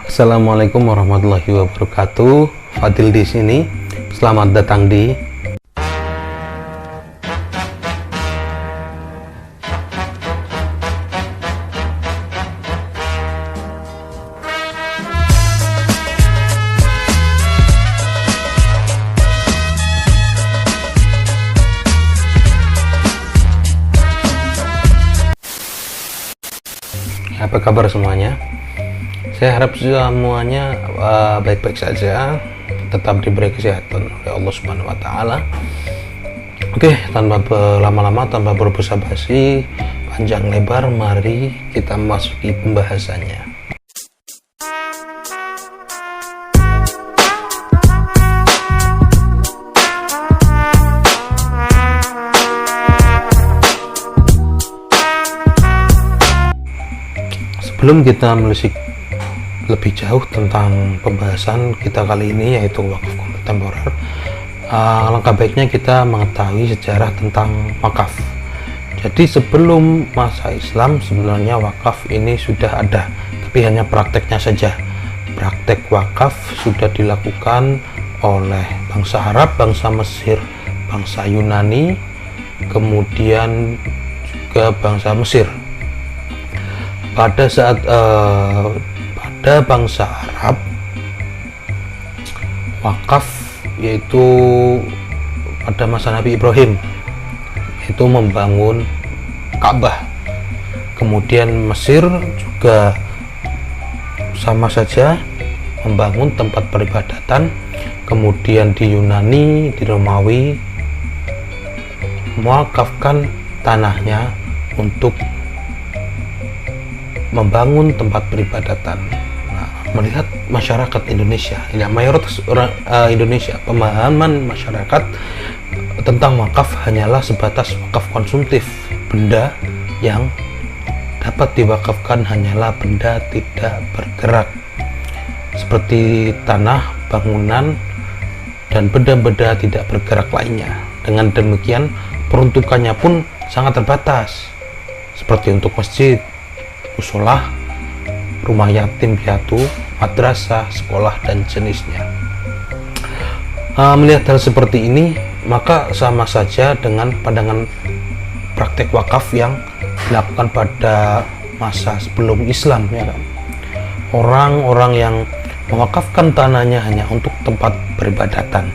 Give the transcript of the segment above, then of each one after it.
Assalamualaikum warahmatullahi wabarakatuh. Fadil di sini. Selamat datang di Apa kabar semuanya? Saya harap semuanya baik-baik saja, tetap diberi kesehatan oleh Allah Subhanahu wa taala. Oke, tanpa berlama-lama, tanpa berbasa-basi panjang lebar, mari kita masuki pembahasannya. Sebelum kita menelisik lebih jauh tentang pembahasan kita kali ini, yaitu wakaf kontemporer, alangkah baiknya kita mengetahui sejarah tentang wakaf. Jadi sebelum masa Islam sebenarnya wakaf ini sudah ada, tapi hanya prakteknya saja. Praktek wakaf sudah dilakukan oleh bangsa Arab, bangsa Mesir, bangsa Yunani, kemudian juga bangsa Mesir. Pada saat pada bangsa Arab, wakaf yaitu pada masa Nabi Ibrahim itu membangun Ka'bah. Kemudian Mesir juga sama saja membangun tempat peribadatan. Kemudian di Yunani, di Romawi mewakafkan tanahnya untuk membangun tempat peribadatan. Nah, melihat masyarakat Indonesia, ya mayoritas orang Indonesia, pemahaman masyarakat tentang wakaf hanyalah sebatas wakaf konsumtif. Benda yang dapat diwakafkan hanyalah benda tidak bergerak, seperti tanah, bangunan, dan benda-benda tidak bergerak lainnya. Dengan demikian, peruntukannya pun sangat terbatas, seperti untuk masjid, musola, rumah yatim piatu, madrasah, sekolah, dan jenisnya. Melihat hal seperti ini, maka sama saja dengan pandangan praktek wakaf yang dilakukan pada masa sebelum Islam, ya kan? Orang-orang yang mewakafkan tanahnya hanya untuk tempat peribadatan.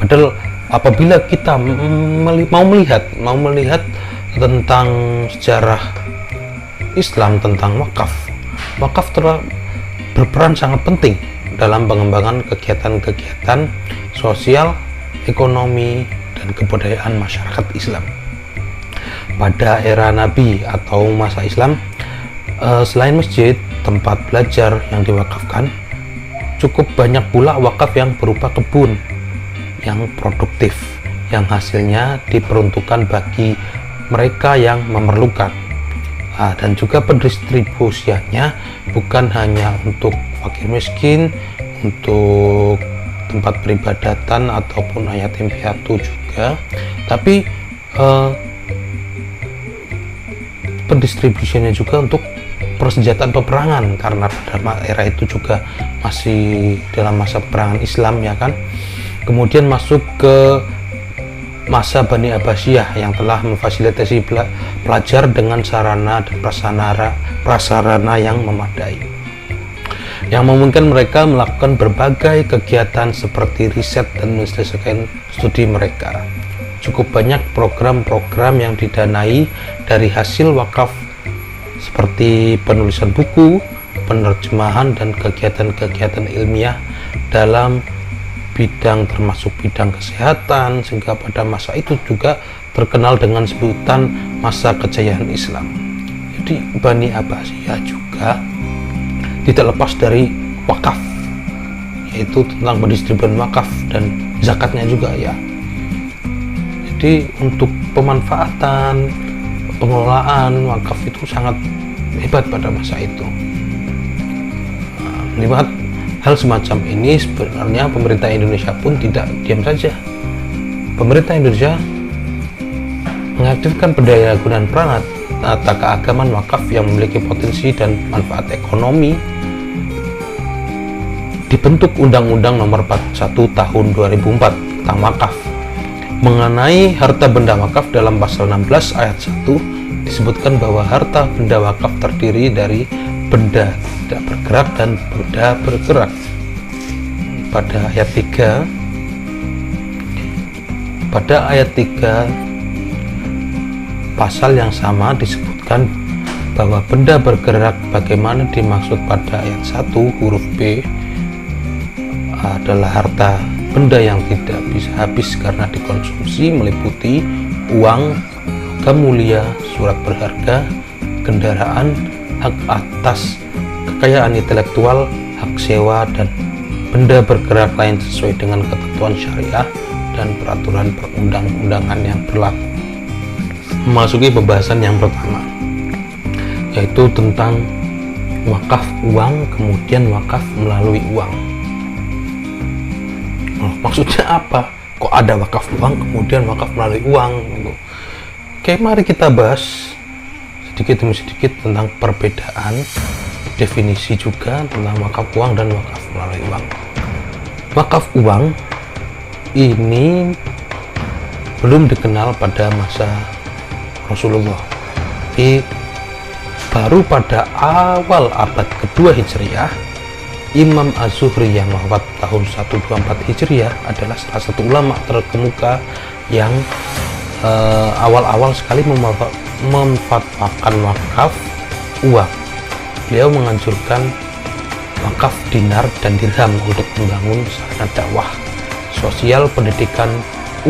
Padahal apabila kita mau melihat tentang sejarah Islam tentang wakaf telah berperan sangat penting dalam pengembangan kegiatan-kegiatan sosial, ekonomi, dan kebudayaan masyarakat Islam. Pada era Nabi atau masa Islam, selain masjid, tempat belajar yang diwakafkan, cukup banyak pula wakaf yang berupa kebun yang produktif, yang hasilnya diperuntukkan bagi mereka yang memerlukan. Dan juga pendistribusiannya bukan hanya untuk fakir miskin, untuk tempat peribadatan ataupun yatim piatu juga, tapi pendistribusiannya juga untuk persenjataan peperangan, karena pada era itu juga masih dalam masa peperangan Islam, ya kan. Kemudian masuk ke masa Bani Abbasiyah yang telah memfasilitasi pelajar dengan sarana dan prasarana yang memadai, yang memungkinkan mereka melakukan berbagai kegiatan seperti riset dan menyelesaikan studi mereka. Cukup banyak program-program yang didanai dari hasil wakaf, seperti penulisan buku, penerjemahan, dan kegiatan-kegiatan ilmiah dalam bidang termasuk bidang kesehatan, sehingga pada masa itu juga terkenal dengan sebutan masa kejayaan Islam. Jadi Bani Abbasiyah juga tidak lepas dari wakaf, yaitu tentang pendistribusian wakaf dan zakatnya juga, ya. Jadi untuk pemanfaatan, pengelolaan wakaf itu sangat hebat pada masa itu. Melihat hal semacam ini, sebenarnya pemerintah Indonesia pun tidak diam saja. Pemerintah Indonesia mengaktifkan pendaya gunaan peranan tata keagamaan wakaf yang memiliki potensi dan manfaat ekonomi dibentuk Undang-Undang Nomor 41 Tahun 2004 tentang wakaf. Mengenai harta benda wakaf dalam pasal 16 ayat 1 disebutkan bahwa harta benda wakaf terdiri dari benda tidak bergerak dan benda bergerak. Pada ayat 3 pasal yang sama disebutkan bahwa benda bergerak bagaimana dimaksud pada ayat 1 huruf B adalah harta benda yang tidak bisa habis karena dikonsumsi, meliputi uang, logam mulia, surat berharga, kendaraan, hak atas kekayaan intelektual, hak sewa, dan benda bergerak lain sesuai dengan ketentuan syariah dan peraturan perundang-undangan yang berlaku. Memasuki pembahasan yang pertama, yaitu tentang wakaf uang, kemudian wakaf melalui uang. Maksudnya apa? Kok ada wakaf uang kemudian wakaf melalui uang gitu. Oke, mari kita bahas sedikit demi sedikit tentang perbedaan definisi juga tentang wakaf uang dan wakaf melalui uang. Wakaf uang ini belum dikenal pada masa Rasulullah. Baru pada awal abad kedua Hijriah, Imam Az-Zuhri yang wafat tahun 124 Hijriah adalah salah satu ulama terkemuka yang awal-awal sekali memfatwakan wakaf uang. Beliau menganjurkan wakaf dinar dan dirham untuk membangun sarana dakwah sosial pendidikan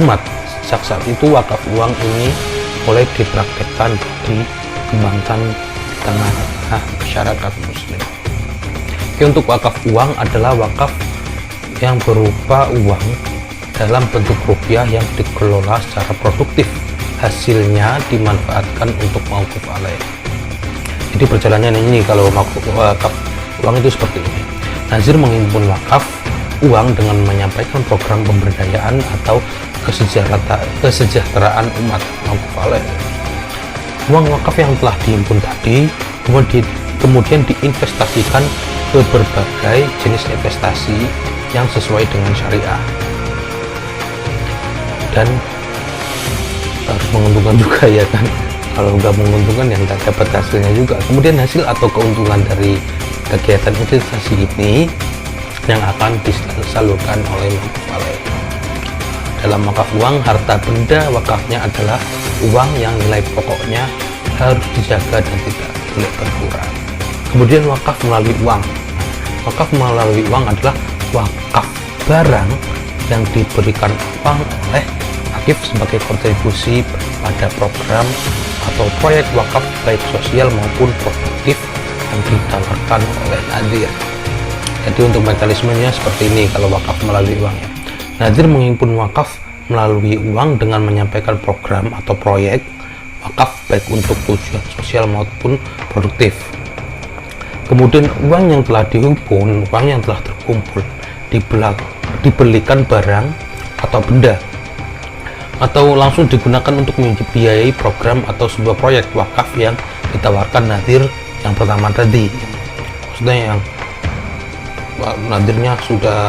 umat. Sejak saat itu wakaf uang ini mulai dipraktekkan dan dikembangkan di tengah-tengah masyarakat muslim. Untuk wakaf uang adalah wakaf yang berupa uang dalam bentuk rupiah yang dikelola secara produktif, hasilnya dimanfaatkan untuk mauquf alaih. Jadi perjalanannya ini, kalau wakaf uang itu seperti ini. Nazir menghimpun wakaf uang dengan menyampaikan program pemberdayaan atau kesejahteraan umat, mauquf alaih. Uang wakaf yang telah dihimpun tadi kemudian diinvestasikan ke berbagai jenis investasi yang sesuai dengan syariah dan harus menguntungkan juga, ya kan. Kalau nggak menguntungkan ya nggak dapat hasilnya juga. Kemudian hasil atau keuntungan dari kegiatan investasi ini yang akan disalurkan oleh mauquf alaih. Dalam wakaf uang, harta benda wakafnya adalah uang yang nilai pokoknya harus dijaga dan tidak boleh berkurang. Kemudian wakaf melalui uang. Wakaf melalui uang adalah wakaf barang yang diberikan uang oleh akif sebagai kontribusi pada program atau proyek wakaf baik sosial maupun produktif yang ditawarkan oleh nadir. Jadi untuk mekanismenya seperti ini kalau wakaf melalui uangnya. Nadir menghimpun wakaf melalui uang dengan menyampaikan program atau proyek wakaf baik untuk tujuan sosial maupun produktif. Kemudian uang yang telah dihimpun, uang yang telah terkumpul dibelikan barang atau benda atau langsung digunakan untuk membiayai program atau sebuah proyek wakaf yang ditawarkan nadir yang pertama tadi. Maksudnya yang nadirnya sudah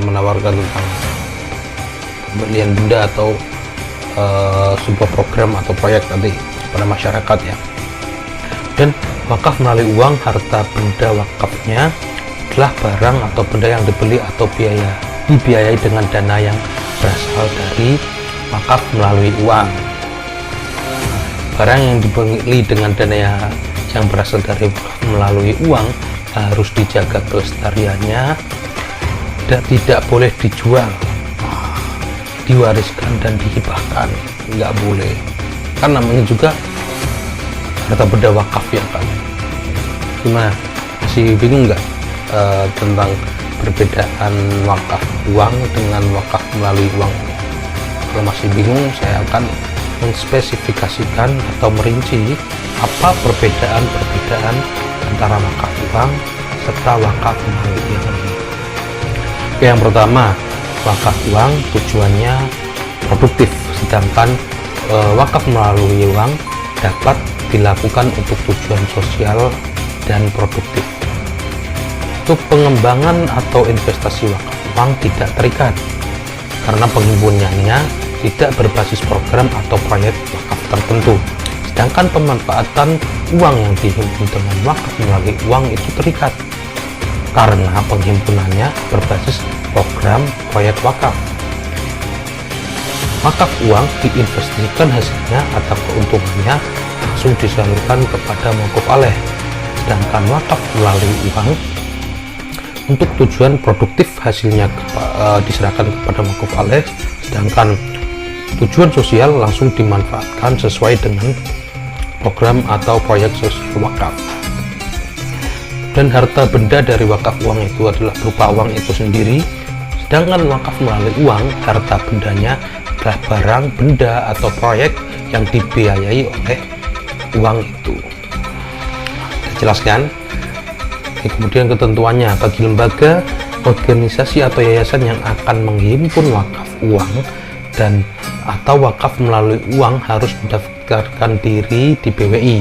menawarkan tentang pembelian benda atau sebuah program atau proyek tadi pada masyarakat, ya. Dan wakaf melalui uang, harta benda wakafnya adalah barang atau benda yang dibeli atau dibiayai dengan dana yang berasal dari wakaf melalui uang. Barang yang dibeli dengan dana yang berasal dari wakaf melalui uang harus dijaga kelestariannya dan tidak boleh dijual, diwariskan dan dihibahkan, nggak boleh, kan namanya juga harta benda wakaf, ya kan. Gimana, masih bingung nggak tentang perbedaan wakaf uang dengan wakaf melalui uang ini? Kalau masih bingung, saya akan menspesifikasikan atau merinci apa perbedaan antara wakaf uang serta wakaf melalui uang ini. Oke, yang pertama, wakaf uang tujuannya produktif, sedangkan wakaf melalui uang dapat dilakukan untuk tujuan sosial dan produktif. Untuk pengembangan atau investasi wakaf uang tidak terikat, karena penghimpunannya tidak berbasis program atau proyek wakaf tertentu. Sedangkan pemanfaatan uang yang dihimpun dengan wakaf melalui uang itu terikat, karena penghimpunannya berbasis program proyek wakaf. Wakaf uang diinvestasikan hasilnya atau keuntungannya langsung disalurkan kepada mauquf alaih, sedangkan wakaf melalui uang untuk tujuan produktif hasilnya diserahkan kepada mauquf alaih, sedangkan tujuan sosial langsung dimanfaatkan sesuai dengan program atau proyek sosial wakaf. Dan harta benda dari wakaf uang itu adalah berupa uang itu sendiri, sedangkan wakaf melalui uang harta bendanya adalah barang, benda, atau proyek yang dibiayai oleh uang itu. Kita jelaskan. Kemudian ketentuannya, bagi lembaga, organisasi atau yayasan yang akan menghimpun wakaf uang dan atau wakaf melalui uang harus mendaftarkan diri di BWI.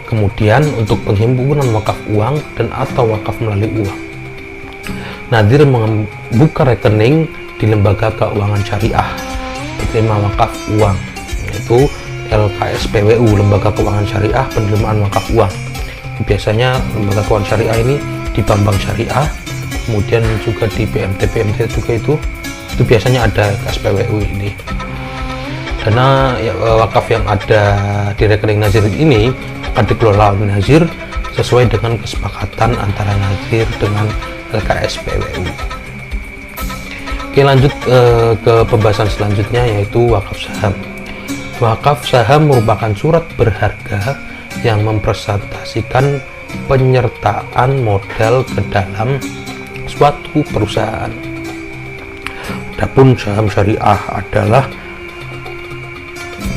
Kemudian untuk penghimpunan wakaf uang dan atau wakaf melalui uang, nadhir membuka rekening di lembaga keuangan syariah penerima wakaf uang, yaitu LKSPWU, Lembaga Keuangan Syariah Penerimaan Wakaf Uang. Biasanya lembaga keuangan syariah ini di bank syariah, kemudian juga di PMT juga itu biasanya ada SPWU ini. Dana wakaf yang ada di rekening nazir ini akan dikelola oleh nazir sesuai dengan kesepakatan antara nazir dengan LKSPWU. Oke, lanjut ke pembahasan selanjutnya, yaitu wakaf saham. Wakaf saham merupakan surat berharga yang mempresentasikan penyertaan modal ke dalam suatu perusahaan. Adapun saham syariah adalah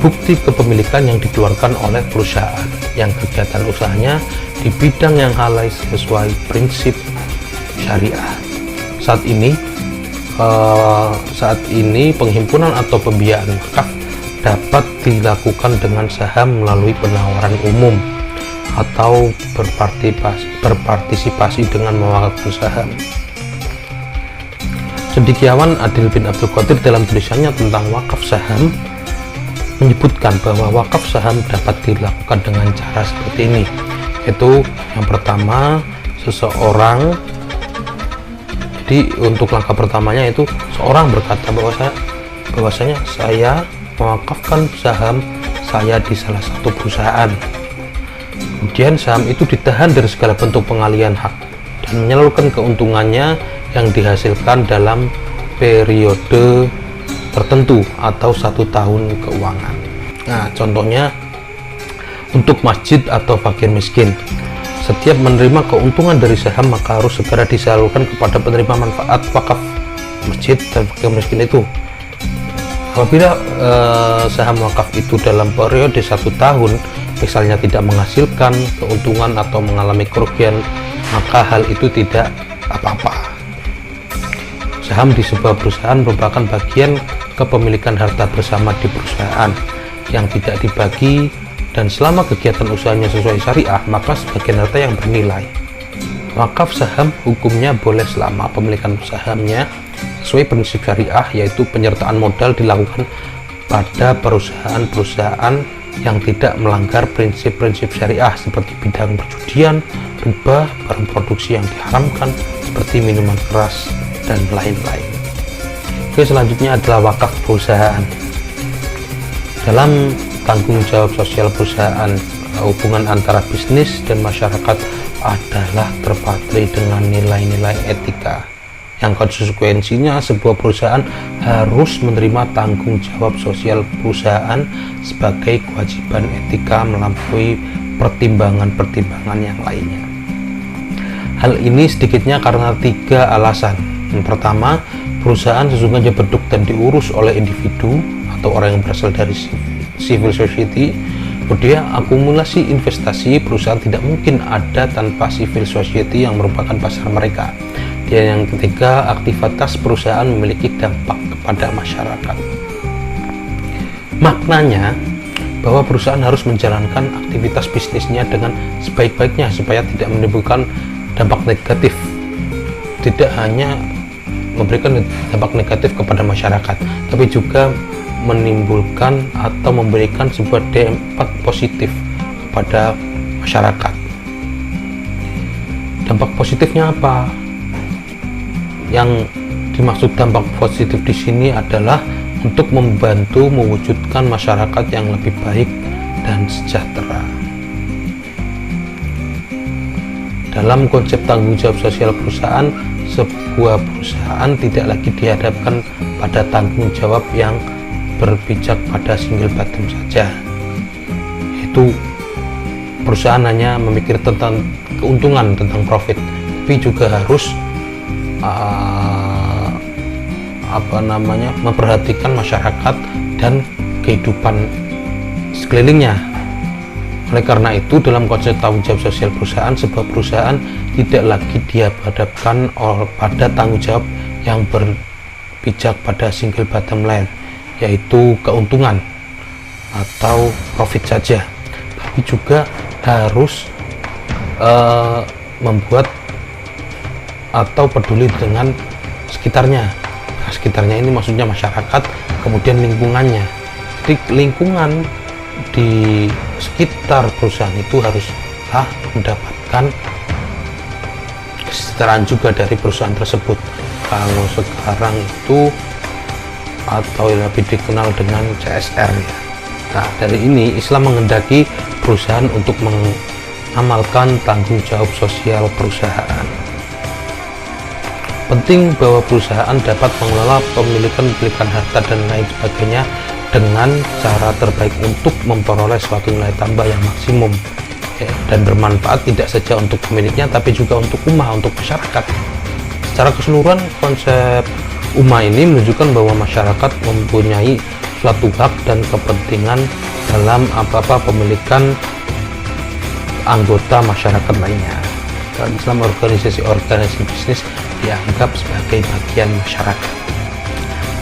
bukti kepemilikan yang dikeluarkan oleh perusahaan yang kegiatan usahanya di bidang yang halal sesuai prinsip syariah. Saat ini penghimpunan atau pembiayaan wakaf dapat dilakukan dengan saham melalui penawaran umum atau berpartisipasi dengan mewakafkan saham. Cendekiawan Adil bin Abdul Qadir dalam tulisannya tentang wakaf saham menyebutkan bahwa wakaf saham dapat dilakukan dengan cara seperti ini, yaitu yang pertama, seseorang, jadi untuk langkah pertamanya itu seorang berkata bahwasanya saya mewakafkan saham saya di salah satu perusahaan. Kemudian saham itu ditahan dari segala bentuk pengalihan hak dan menyalurkan keuntungannya yang dihasilkan dalam periode tertentu atau 1 tahun keuangan. Nah, contohnya untuk masjid atau fakir miskin, setiap menerima keuntungan dari saham maka harus segera disalurkan kepada penerima manfaat wakaf masjid dan fakir miskin itu. Apabila saham wakaf itu dalam periode 1 tahun misalnya tidak menghasilkan keuntungan atau mengalami kerugian, maka hal itu tidak apa-apa. Saham di sebuah perusahaan merupakan bagian kepemilikan harta bersama di perusahaan yang tidak dibagi, dan selama kegiatan usahanya sesuai syariah maka sebagian harta yang bernilai. Wakaf saham hukumnya boleh selama pemilikan sahamnya sesuai prinsip syariah, yaitu penyertaan modal dilakukan pada perusahaan-perusahaan yang tidak melanggar prinsip-prinsip syariah seperti bidang perjudian, riba, barang produksi yang diharamkan seperti minuman keras dan lain-lain. Oke, selanjutnya adalah wakaf perusahaan. Dalam tanggung jawab sosial perusahaan, hubungan antara bisnis dan masyarakat adalah terpatri dengan nilai-nilai etika yang konsekuensinya sebuah perusahaan harus menerima tanggung jawab sosial perusahaan sebagai kewajiban etika melampaui pertimbangan-pertimbangan yang lainnya. Hal ini sedikitnya karena 3 alasan. Yang pertama, perusahaan sesungguhnya bentuk dan diurus oleh individu atau orang yang berasal dari civil society. Kemudian akumulasi investasi perusahaan tidak mungkin ada tanpa civil society yang merupakan pasar mereka. Dan yang ketiga, aktivitas perusahaan memiliki dampak kepada masyarakat. Maknanya bahwa perusahaan harus menjalankan aktivitas bisnisnya dengan sebaik-baiknya supaya tidak menimbulkan dampak negatif tidak hanya memberikan dampak negatif kepada masyarakat, tapi juga menimbulkan atau memberikan sebuah dampak positif kepada masyarakat. Dampak positifnya apa? Yang dimaksud dampak positif di sini adalah untuk membantu mewujudkan masyarakat yang lebih baik dan sejahtera. Dalam konsep tanggung jawab sosial perusahaan, sebuah perusahaan tidak lagi dihadapkan pada tanggung jawab yang berpijak pada single bottom saja, yaitu perusahaan hanya memikir tentang keuntungan, tentang profit, tapi juga harus memperhatikan masyarakat dan kehidupan sekelilingnya. Oleh karena itu, dalam konsep tanggung jawab sosial perusahaan, sebuah perusahaan tidak lagi dihadapkan pada tanggung jawab yang berpijak pada single bottom line, yaitu keuntungan atau profit saja, tapi juga harus membuat atau peduli dengan sekitarnya. Nah, sekitarnya ini maksudnya masyarakat, kemudian lingkungannya. Jadi lingkungan di sekitar perusahaan itu haruslah mendapatkan kesejahteraan juga dari perusahaan tersebut. Kalau sekarang itu atau lebih dikenal dengan CSR ya. Nah, dari ini Islam menghendaki perusahaan untuk mengamalkan tanggung jawab sosial perusahaan. Penting bahwa perusahaan dapat mengelola pemilikan harta dan lain sebagainya dengan cara terbaik untuk memperoleh suatu nilai tambah yang maksimum dan bermanfaat tidak saja untuk pemiliknya tapi juga untuk ummah, untuk masyarakat. Secara keseluruhan, konsep ummah ini menunjukkan bahwa masyarakat mempunyai suatu hak dan kepentingan dalam apa-apa pemilikan anggota masyarakat lainnya. Dalam Islam, organisasi bisnis dianggap sebagai bagian masyarakat.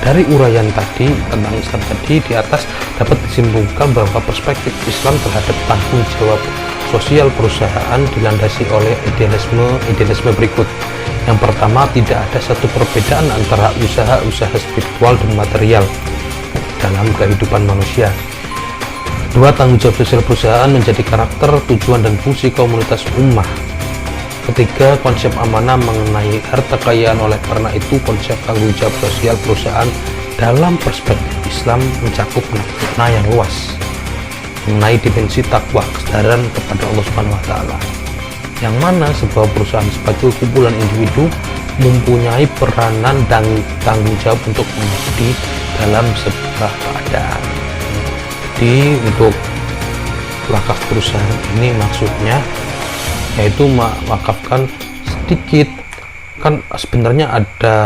Dari uraian tadi tentang Islam tadi di atas dapat disimpulkan bahwa perspektif Islam terhadap tanggung jawab sosial perusahaan dilandasi oleh idealisme berikut. Yang pertama, tidak ada satu perbedaan antara usaha-usaha spiritual dan material dalam kehidupan manusia. Kedua, tanggung jawab sosial perusahaan menjadi karakter, tujuan, dan fungsi komunitas ummah. Ketiga, konsep amanah mengenai harta kekayaan. Oleh karena itu, konsep tanggung jawab sosial perusahaan dalam perspektif Islam mencakup makna yang luas mengenai dimensi takwa, kesadaran kepada Allah Subhanahu wa Ta'ala, yang mana sebuah perusahaan sebagai kumpulan individu mempunyai peranan dan tanggung jawab untuk mengabdi dalam sebuah keadaan. Jadi untuk wakaf perusahaan ini maksudnya yaitu mewakafkan sedikit, kan sebenarnya ada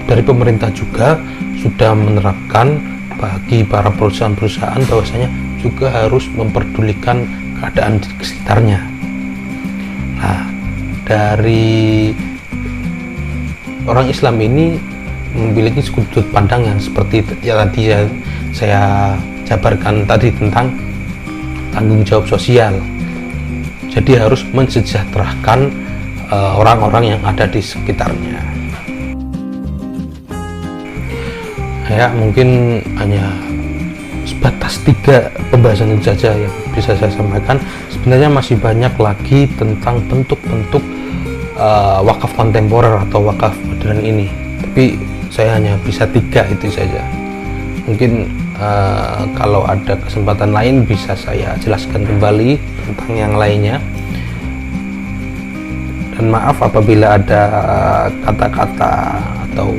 dari pemerintah juga sudah menerapkan bagi para perusahaan-perusahaan bahwasanya juga harus memperdulikan keadaan di sekitarnya. Nah, dari orang Islam ini memiliki sudut pandang yang seperti ya tadi saya jabarkan tadi tentang tanggung jawab sosial. Jadi harus mensejahterakan orang-orang yang ada di sekitarnya. Ya, mungkin hanya sebatas 3 pembahasan itu saja yang bisa saya sampaikan. Sebenarnya masih banyak lagi tentang bentuk-bentuk wakaf kontemporer atau wakaf modern ini, tapi saya hanya bisa 3 itu saja. Mungkin kalau ada kesempatan lain bisa saya jelaskan kembali tentang yang lainnya. Dan maaf apabila ada kata-kata atau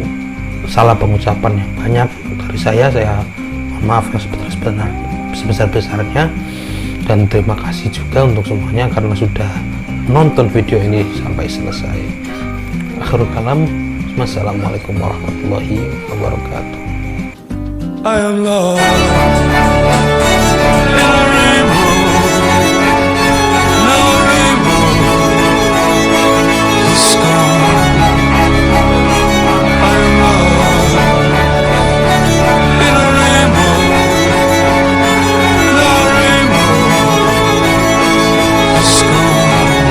salah pengucapan yang banyak dari saya mohon maaf yang sebesar-besarnya. Dan terima kasih juga untuk semuanya karena sudah menonton video ini sampai selesai. Akhirul kalam, wassalamualaikum warahmatullahi wabarakatuh. I am lost.